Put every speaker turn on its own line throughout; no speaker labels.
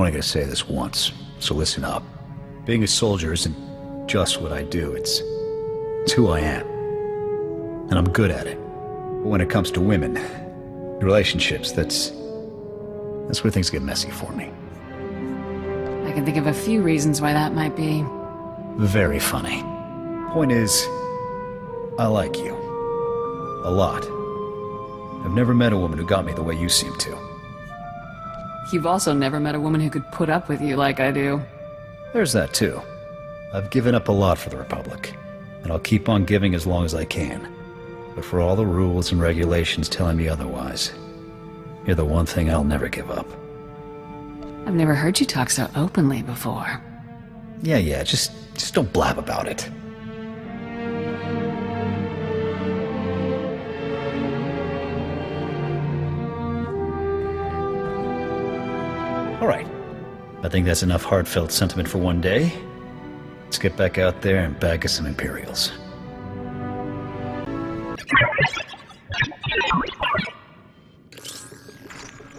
only gonna say this once, so listen up. Being a soldier isn't just what I do, it's who I am. And I'm good at it. But when it comes to women, relationships, that's where things get messy for me.
I can think of a few reasons why that might be.
Very funny. Point is, I like you. A lot. I've never met a woman who got me the way you seem to.
You've also never met a woman who could put up with you like I do.
There's that too. I've given up a lot for the Republic, and I'll keep on giving as long as I can. But for all the rules and regulations telling me otherwise, you're the one thing I'll never give up.
I've never heard you talk so openly before.
Yeah, just don't blab about it. All right. I think that's enough heartfelt sentiment for one day. Let's get back out there and bag us some Imperials.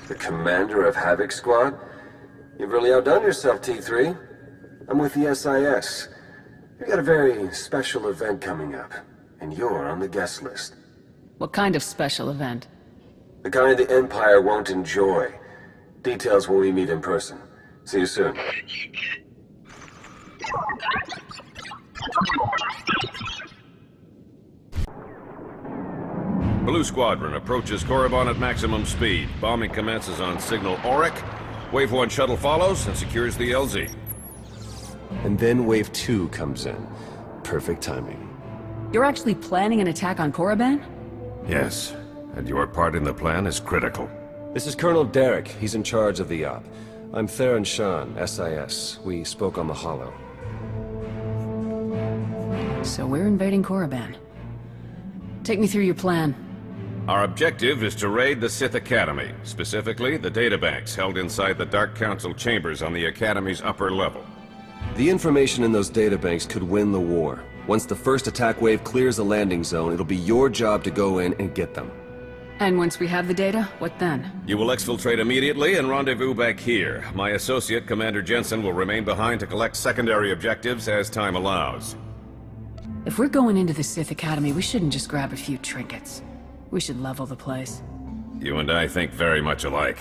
The commander of Havoc Squad? You've really outdone yourself, T3. I'm with the SIS. We've got a very special event coming up, and you're on the guest list.
What kind of special event?
The kind the Empire won't enjoy. Details when we meet in person. See you soon.
Blue Squadron approaches Korriban at maximum speed. Bombing commences on signal Auric. Wave 1 shuttle follows and secures the LZ.
And then Wave 2 comes in. Perfect timing.
You're actually planning an attack on Korriban?
Yes, and your part in the plan is critical.
This is Colonel Derek. He's in charge of the op. I'm Theron Shan, SIS. We spoke on the Holo.
So we're invading Korriban. Take me through your plan.
Our objective is to raid the Sith Academy, specifically the databanks held inside the Dark Council chambers on the Academy's upper level.
The information in those databanks could win the war. Once the first attack wave clears the landing zone, it'll be your job to go in and get them.
And once we have the data, what then?
You will exfiltrate immediately and rendezvous back here. My associate, Commander Jensen, will remain behind to collect secondary objectives as time allows.
If we're going into the Sith Academy, we shouldn't just grab a few trinkets. We should level the place.
You and I think very much alike.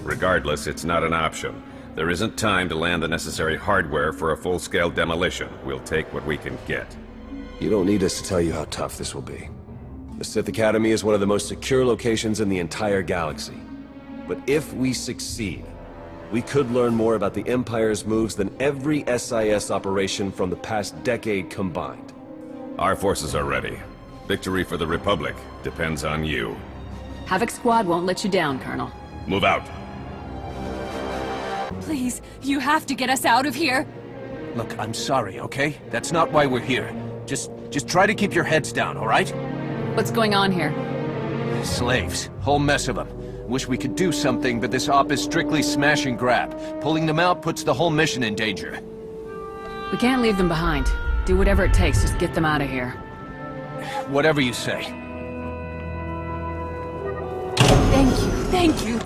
Regardless, it's not an option. There isn't time to land the necessary hardware for a full-scale demolition. We'll take what we can get.
You don't need us to tell you how tough this will be. The Sith Academy is one of the most secure locations in the entire galaxy. But if we succeed, we could learn more about the Empire's moves than every SIS operation from the past decade combined.
Our forces are ready. Victory for the Republic depends on you.
Havoc Squad won't let you down, Colonel.
Move out.
Please, you have to get us out of here.
Look, I'm sorry, okay? That's not why we're here. Just try to keep your heads down, all right?
What's going on here?
Slaves. Whole mess of them. Wish we could do something, but this op is strictly smash and grab. Pulling them out puts the whole mission in danger.
We can't leave them behind. Do whatever it takes, just get them out of here.
Whatever you say.
Thank you.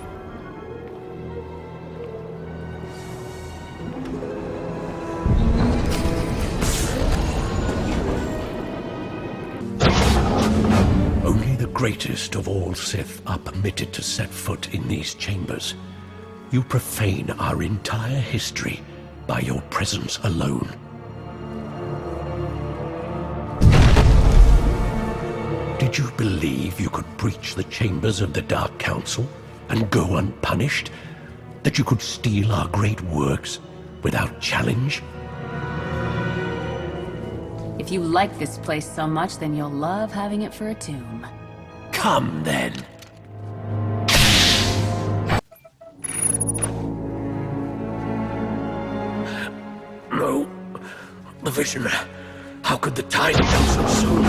Only the greatest of all Sith are permitted to set foot in these chambers. You profane our entire history by your presence alone. Did you believe you could breach the chambers of the Dark Council and go unpunished? That you could steal our great works without challenge?
If you like this place so much, then you'll love having it for a tomb.
Come then. No. The vision. How could the time come so soon?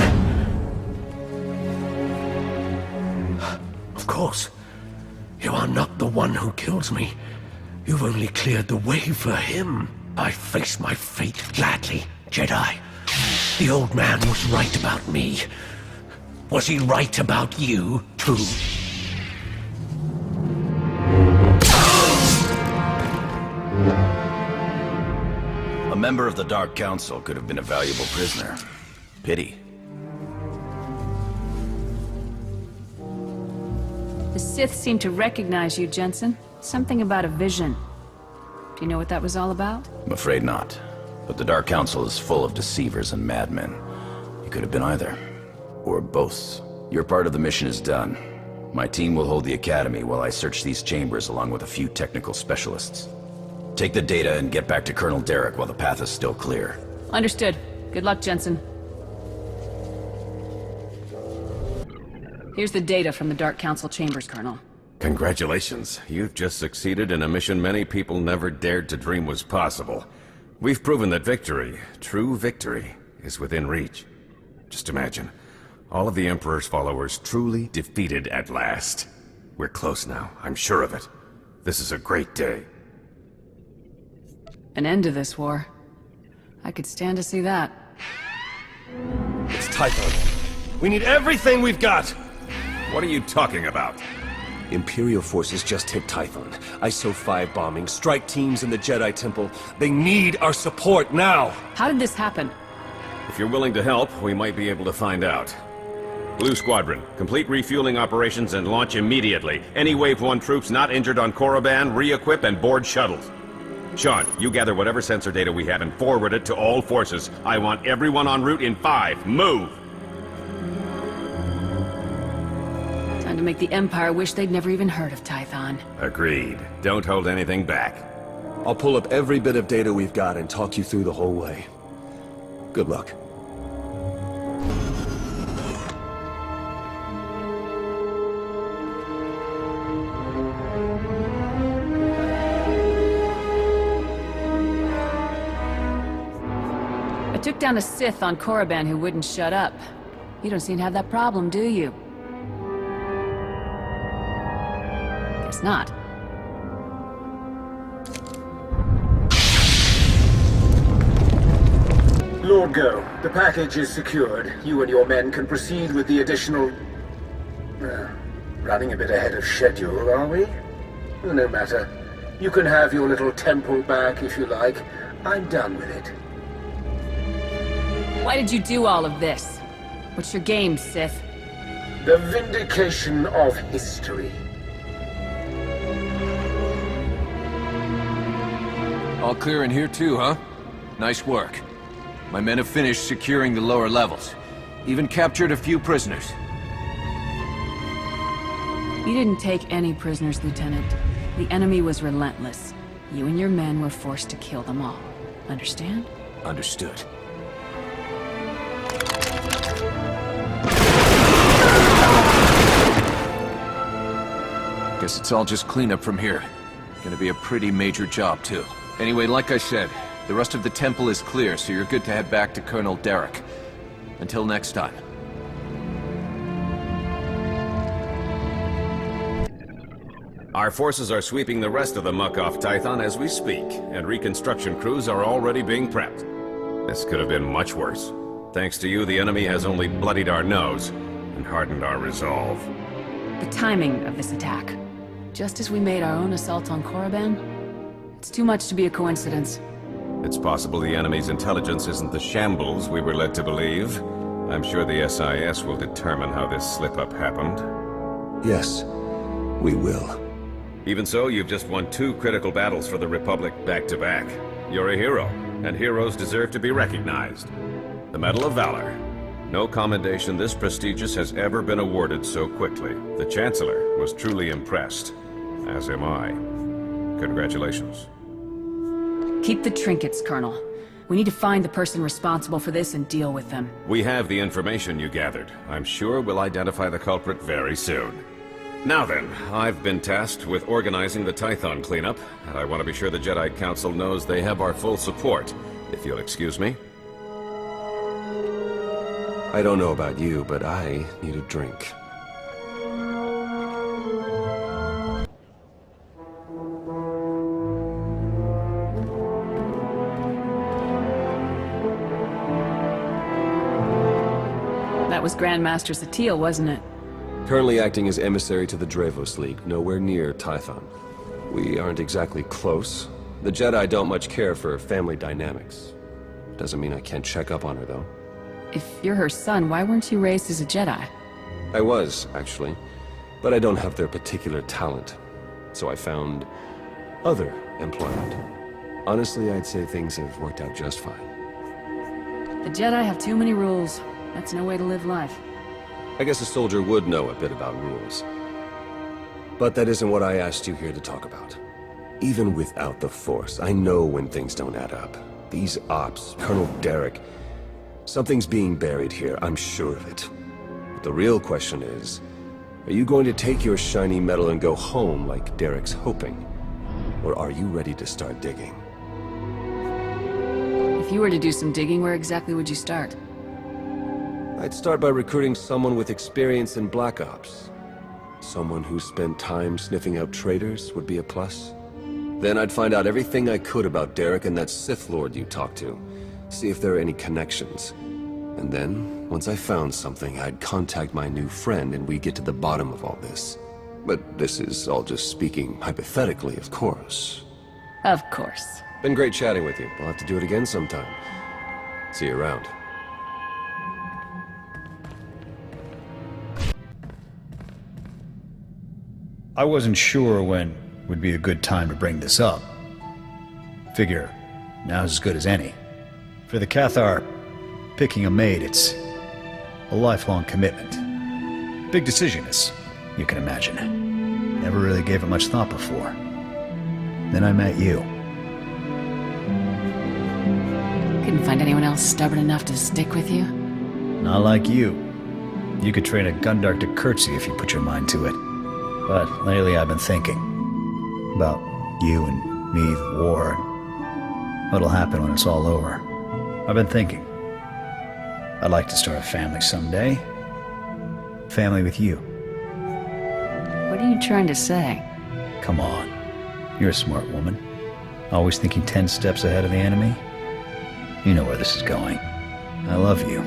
Of course. You are not the one who kills me. You've only cleared the way for him. I face my fate gladly, Jedi. The old man was right about me. Was he right about you, too?
A member of the Dark Council could have been a valuable prisoner. Pity.
The Sith seem to recognize you, Jensen. Something about a vision. Do you know what that was all about?
I'm afraid not. But the Dark Council is full of deceivers and madmen. You could have been either. Or both. Your part of the mission is done. My team will hold the Academy while I search these chambers along with a few technical specialists. Take the data and get back to Colonel Derek while the path is still clear.
Understood. Good luck, Jensen. Here's the data from the Dark Council chambers, Colonel.
Congratulations. You've just succeeded in a mission many people never dared to dream was possible. We've proven that victory, true victory, is within reach. Just imagine, all of the Emperor's followers truly defeated at last. We're close now, I'm sure of it. This is a great day.
An end to this war. I could stand to see that.
It's Typhon. We need everything we've got!
What are you talking about?
Imperial forces just hit Typhon. ISO-5 bombing, strike teams in the Jedi Temple. They need our support now!
How did this happen?
If you're willing to help, we might be able to find out. Blue Squadron, complete refueling operations and launch immediately. Any Wave 1 troops not injured on Korriban, re-equip and board shuttles. Sean, you gather whatever sensor data we have and forward it to all forces. I want everyone en route in 5. Move!
Time to make the Empire wish they'd never even heard of Tython.
Agreed. Don't hold anything back.
I'll pull up every bit of data we've got and talk you through the whole way. Good luck.
I took down a Sith on Korriban who wouldn't shut up. You don't seem to have that problem, do you? Guess not.
Lord Go, the package is secured. You and your men can proceed with the additional... running a bit ahead of schedule, are we? No matter. You can have your little temple back if you like. I'm done with it.
Why did you do all of this? What's your game, Sith?
The vindication of history.
All clear in here too, huh? Nice work. My men have finished securing the lower levels. Even captured a few prisoners.
You didn't take any prisoners, Lieutenant. The enemy was relentless. You and your men were forced to kill them all. Understand?
Understood. Guess it's all just cleanup from here. Gonna be a pretty major job, too. Anyway, like I said, the rest of the temple is clear, so you're good to head back to Colonel Derek. Until next time.
Our forces are sweeping the rest of the muck off Tython as we speak, and reconstruction crews are already being prepped. This could have been much worse. Thanks to you, the enemy has only bloodied our nose and hardened our resolve.
The timing of this attack. Just as we made our own assault on Korriban? It's too much to be a coincidence.
It's possible the enemy's intelligence isn't the shambles we were led to believe. I'm sure the SIS will determine how this slip-up happened.
Yes, we will.
Even so, you've just won 2 critical battles for the Republic back-to-back. You're a hero, and heroes deserve to be recognized. The Medal of Valor. No commendation this prestigious has ever been awarded so quickly. The Chancellor was truly impressed, as am I. Congratulations.
Keep the trinkets, Colonel. We need to find the person responsible for this and deal with them.
We have the information you gathered. I'm sure we'll identify the culprit very soon. Now then, I've been tasked with organizing the Tython cleanup, and I want to be sure the Jedi Council knows they have our full support, if you'll excuse me.
I don't know about you, but I need a drink.
That was Grandmaster Satele, wasn't it?
Currently acting as emissary to the Dravos League, nowhere near Tython. We aren't exactly close, The Jedi don't much care for family dynamics. Doesn't mean I can't check up on her, though.
If you're her son, why weren't you raised as a Jedi?
I was, actually. But I don't have their particular talent. So I found other employment. Honestly, I'd say things have worked out just fine.
The Jedi have too many rules. That's no way to live life.
I guess a soldier would know a bit about rules. But that isn't what I asked you here to talk about. Even without the Force, I know when things don't add up. These ops, Colonel Derek... Something's being buried here, I'm sure of it. But the real question is, are you going to take your shiny medal and go home like Derek's hoping? Or are you ready to start digging?
If you were to do some digging, where exactly would you start?
I'd start by recruiting someone with experience in Black Ops. Someone who spent time sniffing out traitors would be a plus. Then I'd find out everything I could about Derek and that Sith Lord you talked to. See if there are any connections. And then, once I found something, I'd contact my new friend and we'd get to the bottom of all this. But this is all just speaking hypothetically, of course.
Of course.
Been great chatting with you. We'll have to do it again sometime. See you around.
I wasn't sure when would be a good time to bring this up. Figure, now's as good as any. For the Cathar, picking a maid, it's a lifelong commitment. Big decision, as you can imagine. Never really gave it much thought before. Then I met you.
Couldn't find anyone else stubborn enough to stick with you?
Not like you. You could train a Gundar to curtsy if you put your mind to it. But lately I've been thinking about you and me, the war, and what'll happen when it's all over. I've been thinking. I'd like to start a family someday. Family with you.
What are you trying to say?
Come on. You're a smart woman. Always thinking 10 steps ahead of the enemy. You know where this is going. I love you.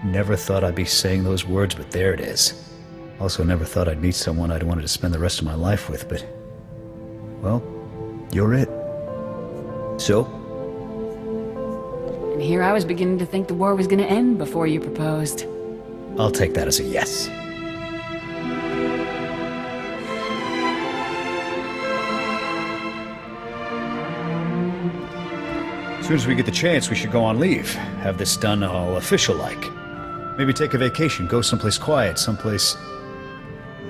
Never thought I'd be saying those words, but there it is. Also never thought I'd meet someone I'd wanted to spend the rest of my life with, but... well, you're it. So?
And here I was beginning to think the war was gonna end before you proposed.
I'll take that as a yes. As soon as we get the chance, we should go on leave. Have this done all official-like. Maybe take a vacation, go someplace quiet, someplace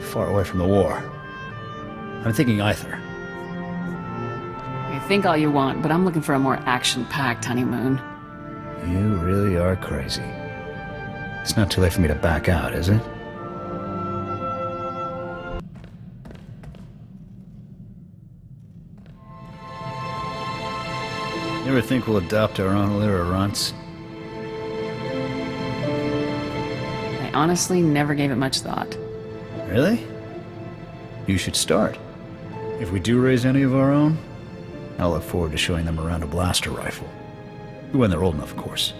far away from the war. I'm thinking either.
You think all you want, but I'm looking for a more action-packed honeymoon.
You really are crazy. It's not too late for me to back out, is it? You ever think we'll adopt our own litter of runts?
I honestly never gave it much thought.
Really? You should start. If we do raise any of our own, I'll look forward to showing them around a blaster rifle. When they're old enough, of course.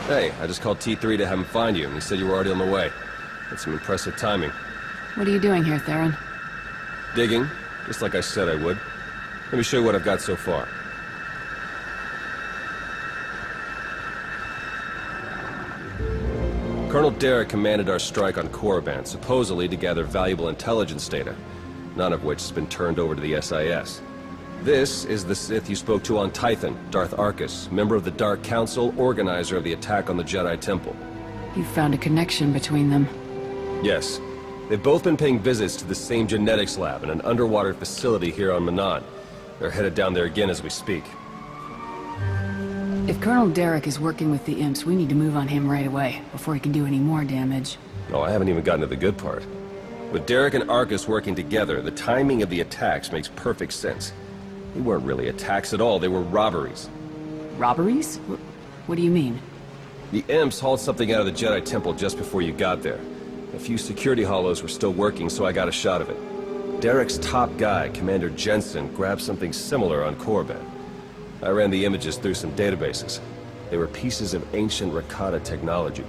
Hey, I just called T3 to have him find you, and he said you were already on the way. That's some impressive timing.
What are you doing here, Theron?
Digging, just like I said I would. Let me show you what I've got so far. Colonel Derek commanded our strike on Korriban, supposedly to gather valuable intelligence data, none of which has been turned over to the SIS. This is the Sith you spoke to on Tython, Darth Arkus, member of the Dark Council, organizer of the attack on the Jedi Temple.
You found a connection between them.
Yes. They've both been paying visits to the same genetics lab in an underwater facility here on Manaan. They're headed down there again as we speak.
If Colonel Derek is working with the Imps, we need to move on him right away, before he can do any more damage.
Oh, I haven't even gotten to the good part. With Derek and Arkus working together, the timing of the attacks makes perfect sense. They weren't really attacks at all, they were robberies.
Robberies? What do you mean?
The Imps hauled something out of the Jedi Temple just before you got there. A few security hollows were still working, so I got a shot of it. Derek's top guy, Commander Jensen, grabbed something similar on Korriban. I ran the images through some databases. They were pieces of ancient Rakata technology.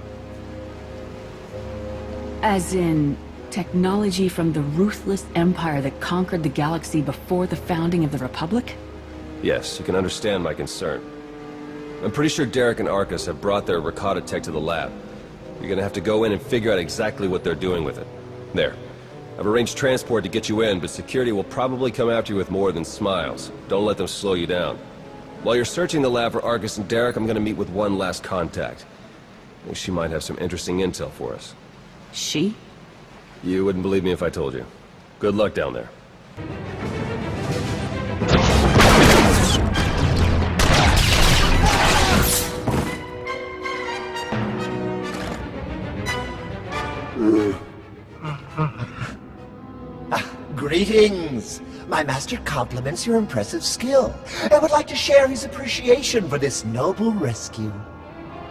As in, technology from the ruthless empire that conquered the galaxy before the founding of the Republic?
Yes, you can understand my concern. I'm pretty sure Derek and Arcus have brought their Rakata tech to the lab. You're gonna have to go in and figure out exactly what they're doing with it. There. I've arranged transport to get you in, but security will probably come after you with more than smiles. Don't let them slow you down. While you're searching the lab for Arcus and Derek, I'm gonna meet with one last contact. I think she might have some interesting intel for us.
She?
You wouldn't believe me if I told you. Good luck down there.
Greetings! My master compliments your impressive skill and would like to share his appreciation for this noble rescue.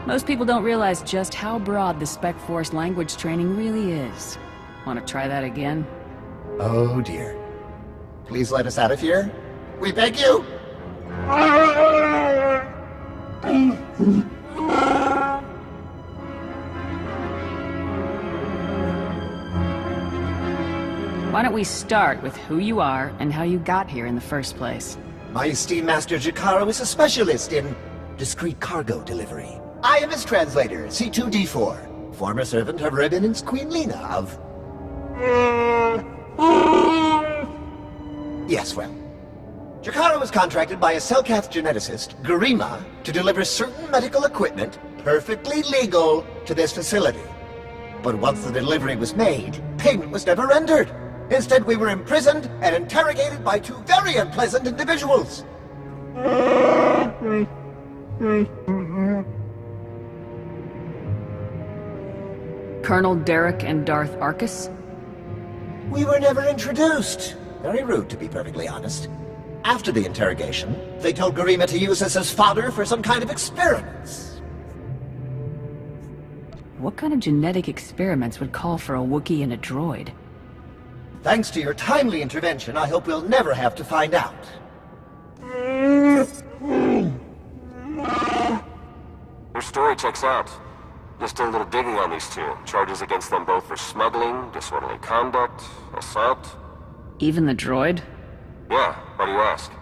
Most people don't realize just how broad the Spec Force language training really is. Want to try that again?
Oh dear. Please let us out of here. We beg you!
Why don't we start with who you are and how you got here in the first place?
My esteemed master Jakaro is a specialist in discreet cargo delivery. I am his translator, C2D4, former servant of Rebin's Queen Lena of... Yes, well. Jakaro was contracted by a Selkath geneticist, Garima, to deliver certain medical equipment, perfectly legal, to this facility. But once the delivery was made, payment was never rendered. Instead, we were imprisoned and interrogated by two very unpleasant individuals.
Colonel Derek and Darth Arcus?
We were never introduced. Very rude, to be perfectly honest. After the interrogation, they told Garima to use us as fodder for some kind of experiments.
What kind of genetic experiments would call for a Wookiee and a droid?
Thanks to your timely intervention, I hope we'll never have to find out.
Your story checks out. Just did a little digging on these two. Charges against them both for smuggling, disorderly conduct, assault.
Even the droid?
Yeah, why do you ask?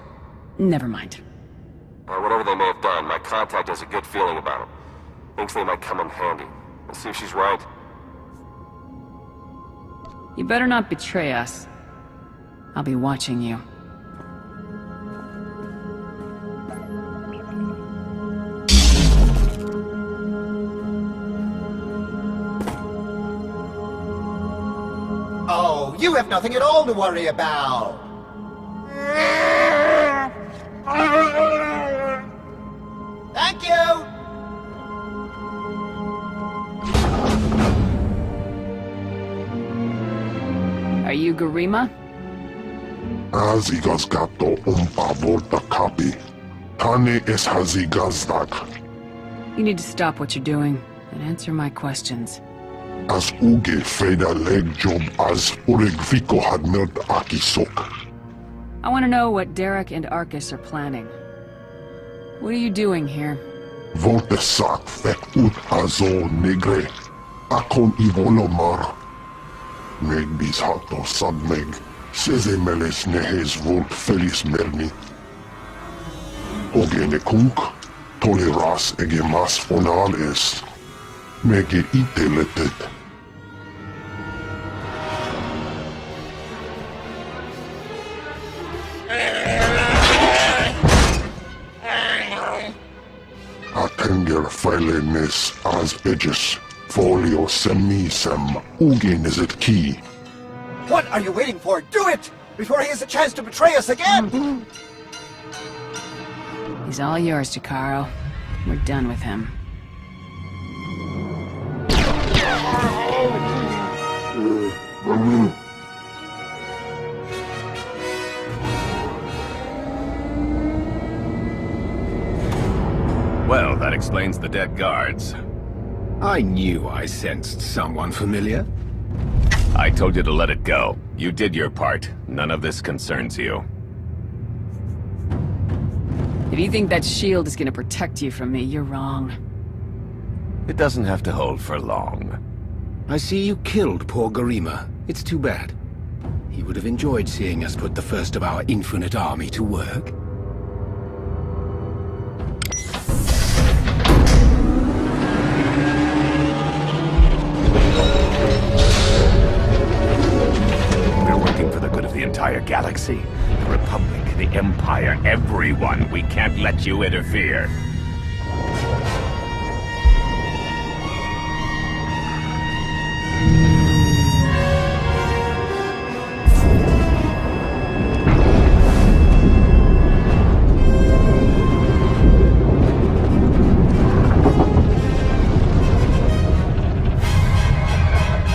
Never mind.
Whatever they may have done, my contact has a good feeling about them. Thinks they might come in handy. Let's see if she's right.
You better not betray us. I'll be watching you.
Oh, you have nothing at all to worry about. Thank you!
Are you Garima?
Hazigazgato volta kapi. Tane es hazigazdak.
You need to stop what you're doing and answer my questions.
As uge feda leg job as uregviko had mild akisok.
I want to know what Derek and Arcus are planning. What are you doing here?
Volte sak fek ut azo negre. Akon ivolomar. Meg bis hato sadmeg. Seze meles nehes volt felis merni. Oge ne kunk. Toleras ege mas fonal est. Mege ite letet. Atenger filenes as edges. Folio semisem ugenizet key.
What are you waiting for? Do it! Before he has a chance to betray us again!
He's all yours, Jakaro. We're done with him.
Well, that explains the dead guards.
I knew I sensed someone familiar.
I told you to let it go. You did your part. None of this concerns you.
If you think that shield is gonna protect you from me, you're wrong.
It doesn't have to hold for long. I see you killed poor Garima. It's too bad. He would have enjoyed seeing us put the first of our infinite army to work.
We're working for the good of the entire galaxy. The Republic, the Empire, everyone. We can't let you interfere.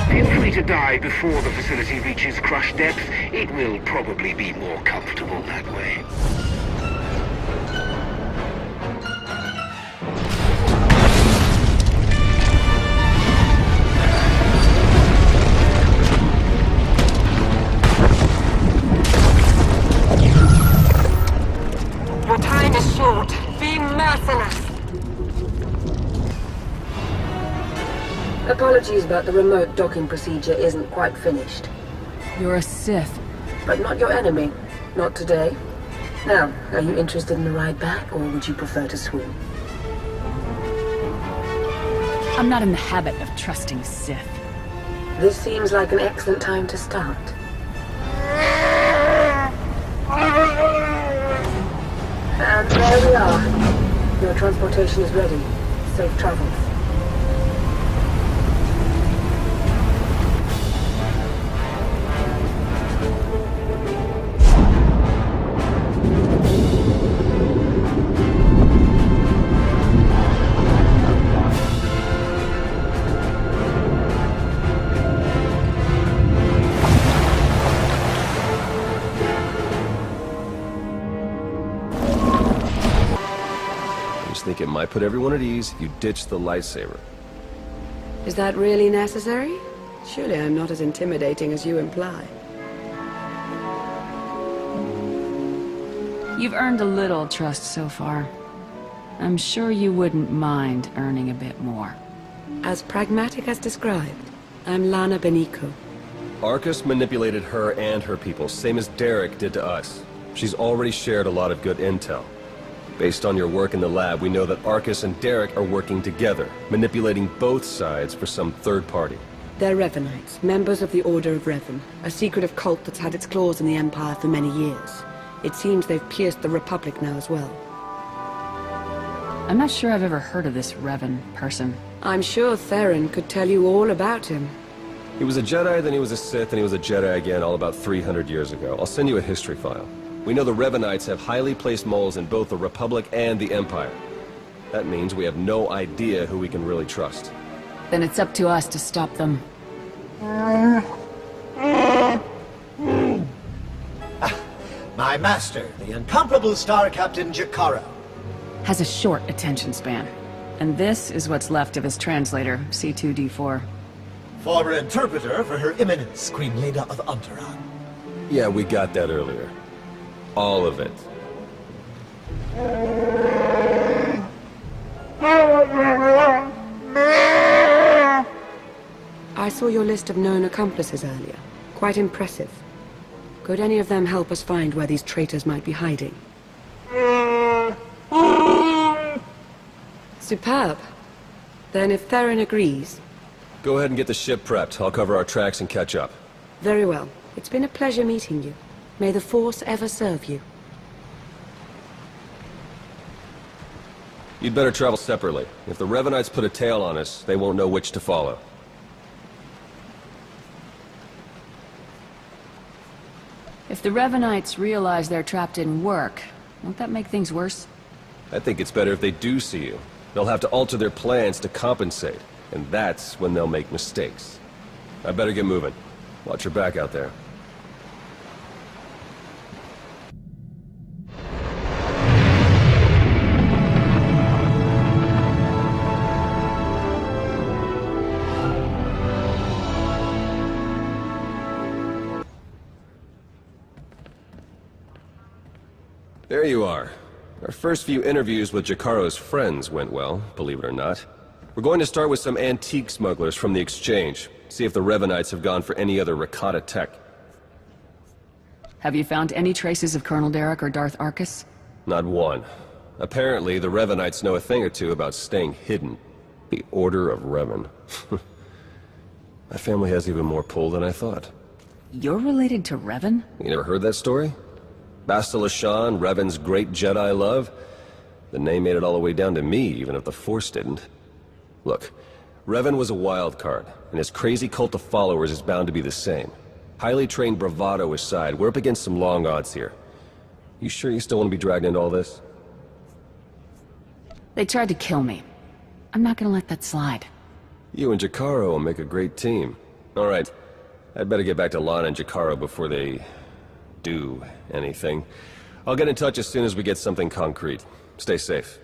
Feel free to die before the facility reaches crush depth. It will probably be more comfortable that way.
Your time is short. Be merciless.
Apologies, but the remote docking procedure isn't quite finished.
You're a Sith.
But not your enemy. Not today. Now, are you interested in a ride back, or would you prefer to swim?
I'm not in the habit of trusting Sith.
This seems like an excellent time to start. And there we are. Your transportation is ready. Safe travels.
Think it might put everyone at ease if you ditch the lightsaber.
Is that really necessary? Surely I'm not as intimidating as you imply.
You've earned a little trust so far. I'm sure you wouldn't mind earning a bit more.
As pragmatic as described, I'm Lana Beniko.
Arcus manipulated her and her people, same as Derek did to us. She's already shared a lot of good intel. Based on your work in the lab, we know that Arcus and Derek are working together, manipulating both sides for some third party.
They're Revenites, members of the Order of Revan, a secretive cult that's had its claws in the Empire for many years. It seems they've pierced the Republic now as well.
I'm not sure I've ever heard of this Revan person.
I'm sure Theron could tell you all about him.
He was a Jedi, then he was a Sith, and he was a Jedi again all about 300 years ago. I'll send you a history file. We know the Revenites have highly placed moles in both the Republic and the Empire. That means we have no idea who we can really trust.
Then it's up to us to stop them.
My master, the incomparable Star Captain Jakaro.
Has a short attention span. And this is what's left of his translator, C2D4.
Former interpreter for Her Eminence, Queen Leda of Unteron.
Yeah, we got that earlier. All of it.
I saw your list of known accomplices earlier. Quite impressive. Could any of them help us find where these traitors might be hiding? Superb. Then if Theron agrees...
Go ahead and get the ship prepped. I'll cover our tracks and catch up.
Very well. It's been a pleasure meeting you. May the Force ever serve you.
You'd better travel separately. If the Revenites put a tail on us, they won't know which to follow.
If the Revenites realize they're trapped in work, won't that make things worse?
I think it's better if they do see you. They'll have to alter their plans to compensate, and that's when they'll make mistakes. I better get moving. Watch your back out there. There you are. Our first few interviews with Jakaro's friends went well, believe it or not. We're going to start with some antique smugglers from the exchange. See if the Revenites have gone for any other Rakata tech.
Have you found any traces of Colonel Derek or Darth Arcus?
Not one. Apparently, the Revenites know a thing or two about staying hidden. The Order of Revan. My family has even more pull than I thought.
You're related to Revan?
You never heard that story? Bastila Shan, Revan's great Jedi love? The name made it all the way down to me, even if the Force didn't. Look, Revan was a wild card, and his crazy cult of followers is bound to be the same. Highly trained bravado aside, we're up against some long odds here. You sure you still want to be dragged into all this?
They tried to kill me. I'm not gonna let that slide.
You and Jakaro will make a great team. Alright, I'd better get back to Lana and Jakaro before they do anything. I'll get in touch as soon as we get something concrete. Stay safe.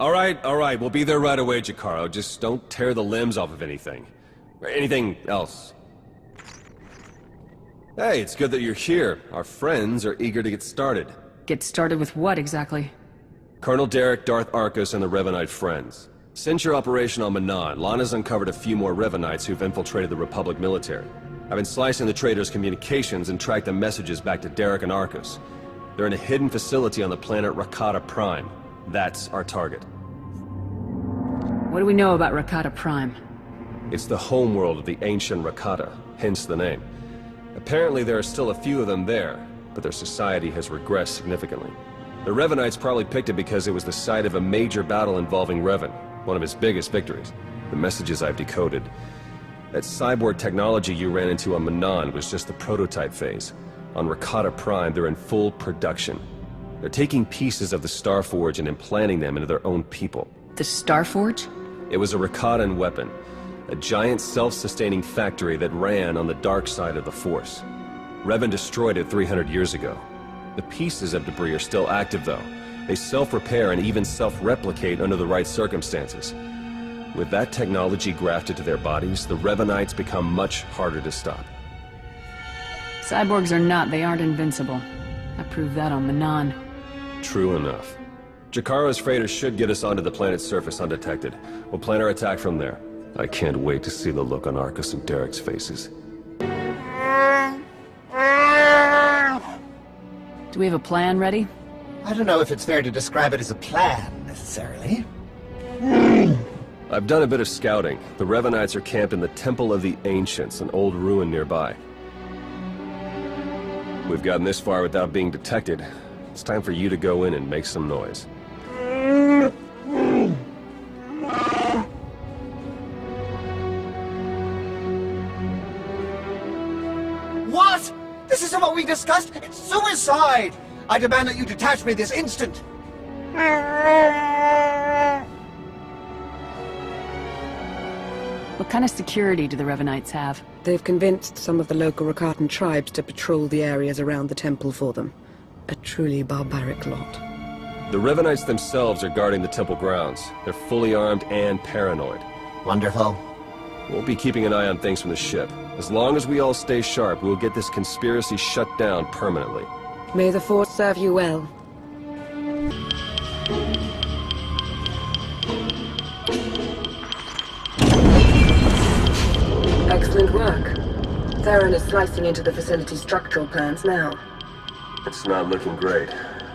Alright, we'll be there right away, Jakaro. Just don't tear the limbs off of anything. Or anything else. Hey, it's good that you're here. Our friends are eager to get started.
Get started with what, exactly?
Colonel Derek, Darth Arcus, and the Revanite friends. Since your operation on Manan, Lana's uncovered a few more Revanites who've infiltrated the Republic military. I've been slicing the traitors' communications and tracked the messages back to Derek and Arcus. They're in a hidden facility on the planet Rakata Prime. That's our target.
What do we know about Rakata Prime?
It's the homeworld of the ancient Rakata, hence the name. Apparently there are still a few of them there, but their society has regressed significantly. The Revanites probably picked it because it was the site of a major battle involving Revan, one of his biggest victories. The messages I've decoded. That cyborg technology you ran into on Manan was just the prototype phase. On Rakata Prime, they're in full production. They're taking pieces of the Starforge and implanting them into their own people.
The Starforge?
It was a Rakatan weapon. A giant self-sustaining factory that ran on the dark side of the Force. Revan destroyed it 300 years ago. The pieces of debris are still active, though. They self-repair and even self-replicate under the right circumstances. With that technology grafted to their bodies, the Revanites become much harder to stop.
Cyborgs or not, they aren't invincible. I proved that on Manan.
True enough. Jakaro's freighters should get us onto the planet's surface undetected. We'll plan our attack from there. I can't wait to see the look on Arcus and Derek's faces.
Do we have a plan ready?
I don't know if it's fair to describe it as a plan, necessarily.
I've done a bit of scouting. The Revanites are camped in the Temple of the Ancients, an old ruin nearby. We've gotten this far without being detected. It's time for you to go in and make some noise.
What? This isn't what we discussed? It's suicide! I demand that you detach me this instant!
What kind of security do the Revanites have?
They've convinced some of the local Rakatan tribes to patrol the areas around the temple for them. A truly barbaric lot.
The Revanites themselves are guarding the temple grounds. They're fully armed and paranoid.
Wonderful.
We'll be keeping an eye on things from the ship. As long as we all stay sharp, we'll get this conspiracy shut down permanently.
May the Force serve you well. Excellent work. Theron is slicing into the facility's structural plans now.
It's not looking great.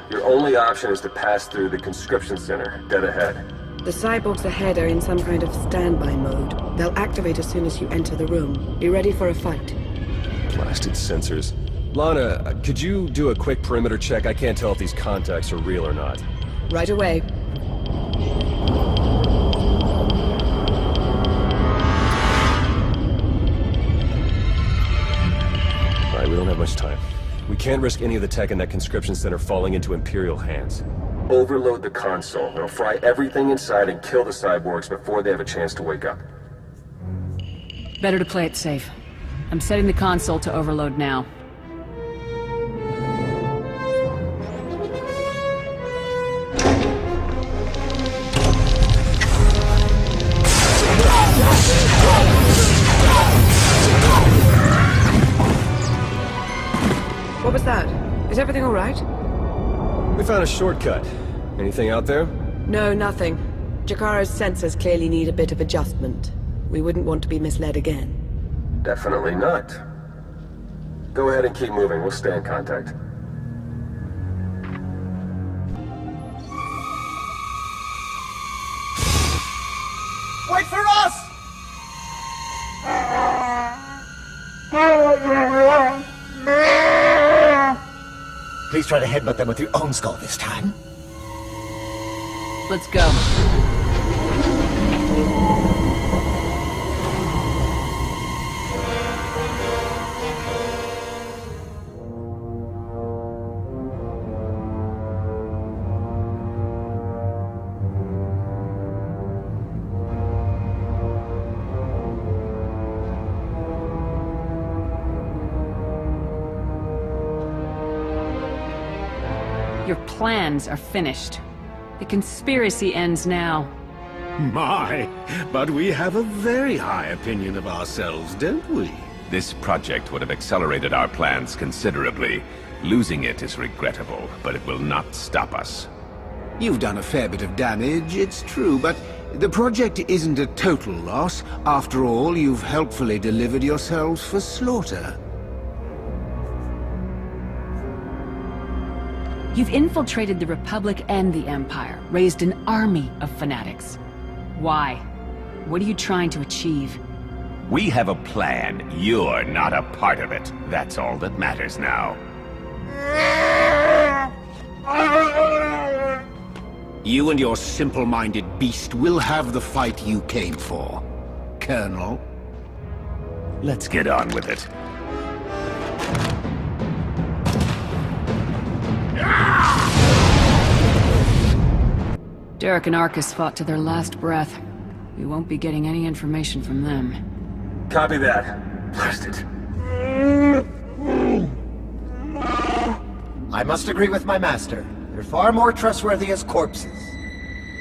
Your only option is to pass through the conscription center, dead ahead.
The cyborgs ahead are in some kind of standby mode. They'll activate as soon as you enter the room. Be ready for a fight.
Blasted sensors. Lana, could you do a quick perimeter check? I can't tell if these contacts are real or not.
Right away.
Alright, we don't have much time. We can't risk any of the tech in that conscription center falling into Imperial hands. Overload the console. It'll fry everything inside and kill the cyborgs before they have a chance to wake up.
Better to play it safe. I'm setting the console to overload now.
Is everything all right?
We found a shortcut. Anything out there?
No, nothing. Jakaro's sensors clearly need a bit of adjustment. We wouldn't want to be misled again.
Definitely not. Go ahead and keep moving. We'll stay in contact.
Wait for us! Please try to headbutt them with your own skull this time.
Let's go. Your plans are finished. The conspiracy ends now.
My, but we have a very high opinion of ourselves, don't we?
This project would have accelerated our plans considerably. Losing it is regrettable, but it will not stop us.
You've done a fair bit of damage, it's true, but the project isn't a total loss. After all, you've helpfully delivered yourselves for slaughter.
You've infiltrated the Republic and the Empire, raised an army of fanatics. Why? What are you trying to achieve?
We have a plan. You're not a part of it. That's all that matters now.
You and your simple-minded beast will have the fight you came for, Colonel.
Let's get on with it.
Derek and Arcus fought to their last breath. We won't be getting any information from them.
Copy that. Blast it.
I must agree with my master. They're far more trustworthy as corpses.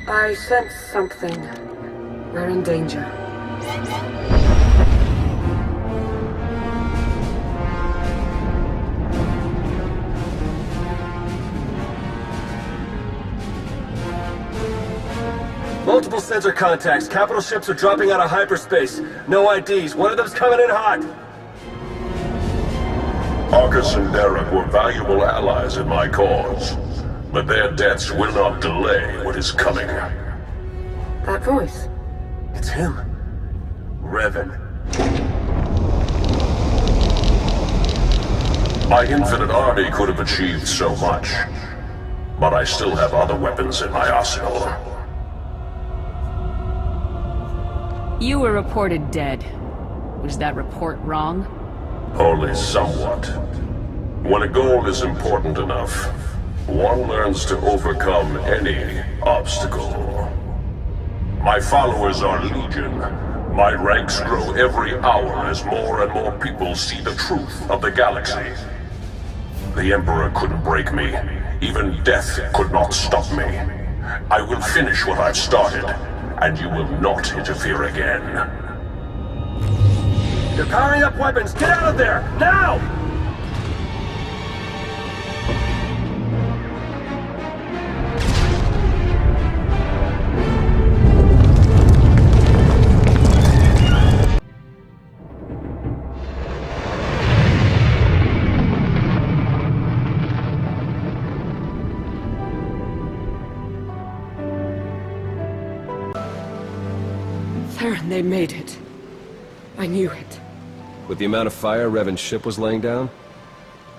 I sense something. We're in danger.
Multiple sensor contacts. Capital ships are dropping out of hyperspace. No IDs. One of them's coming in hot.
Arcus and Derek were valuable allies in my cause, but their deaths will not delay what is coming.
That voice.
It's him. Revan.
My infinite army could have achieved so much, but I still have other weapons in my arsenal.
You were reported dead. Was that report wrong?
Only somewhat. When a goal is important enough, one learns to overcome any obstacle. My followers are legion. My ranks grow every hour as more and more people see the truth of the galaxy. The Emperor couldn't break me. Even death could not stop me. I will finish what I've started, and you will not interfere again.
They're powering up weapons! Get out of there! Now!
Theron, they made it. I knew it.
With the amount of fire Revan's ship was laying down,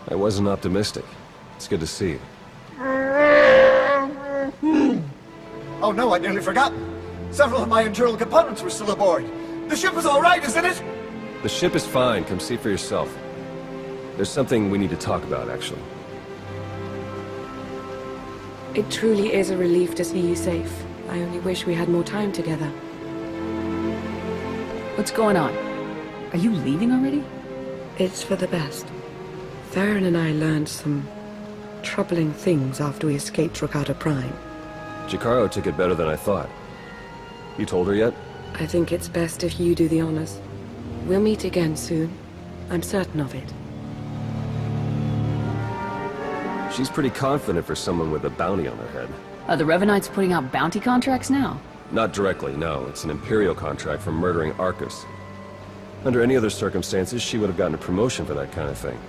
I wasn't optimistic. It's good to see you.
Oh no, I'd nearly forgotten. Several of my internal components were still aboard. The ship is all right, isn't it?
The ship is fine. Come see for yourself. There's something we need to talk about, actually.
It truly is a relief to see you safe. I only wish we had more time together.
What's going on? Are you leaving already?
It's for the best. Theron and I learned some troubling things after we escaped Rakata Prime.
Jakaro took it better than I thought. You told her yet?
I think it's best if you do the honors. We'll meet again soon. I'm certain of it.
She's pretty confident for someone with a bounty on their head.
Are the Revenites putting out bounty contracts now?
Not directly, no. It's an Imperial contract for murdering Arcus. Under any other circumstances, she would have gotten a promotion for that kind of thing.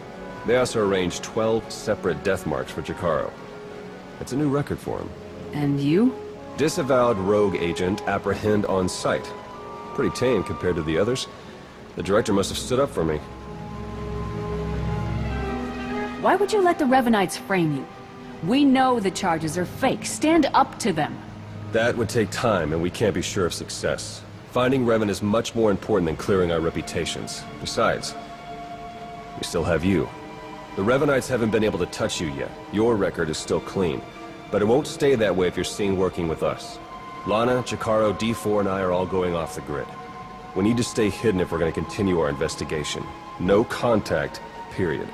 They also arranged 12 separate death marks for Jakaro. It's a new record for him.
And you?
Disavowed rogue agent, apprehend on sight. Pretty tame compared to the others. The director must have stood up for me.
Why would you let the Revenites frame you? We know the charges are fake. Stand up to them.
That would take time, and we can't be sure of success. Finding Revan is much more important than clearing our reputations. Besides, we still have you. The Revenites haven't been able to touch you yet. Your record is still clean. But it won't stay that way if you're seen working with us. Lana, Jakaro, D4, and I are all going off the grid. We need to stay hidden if we're going to continue our investigation. No contact, period.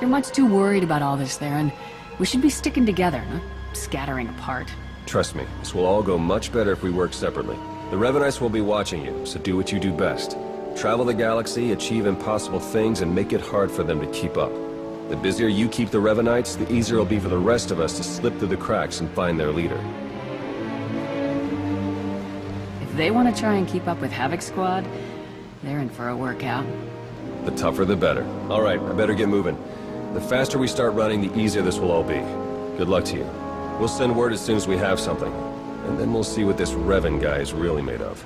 You're much too worried about all this, Theron. We should be sticking together, not scattering apart.
Trust me, this will all go much better if we work separately. The Revenites will be watching you, so do what you do best. Travel the galaxy, achieve impossible things, and make it hard for them to keep up. The busier you keep the Revenites, the easier it'll be for the rest of us to slip through the cracks and find their leader.
If they want to try and keep up with Havoc Squad, they're in for a workout.
The tougher the better. All right, I better get moving. The faster we start running, the easier this will all be. Good luck to you. We'll send word as soon as we have something. And then we'll see what this Revan guy is really made of.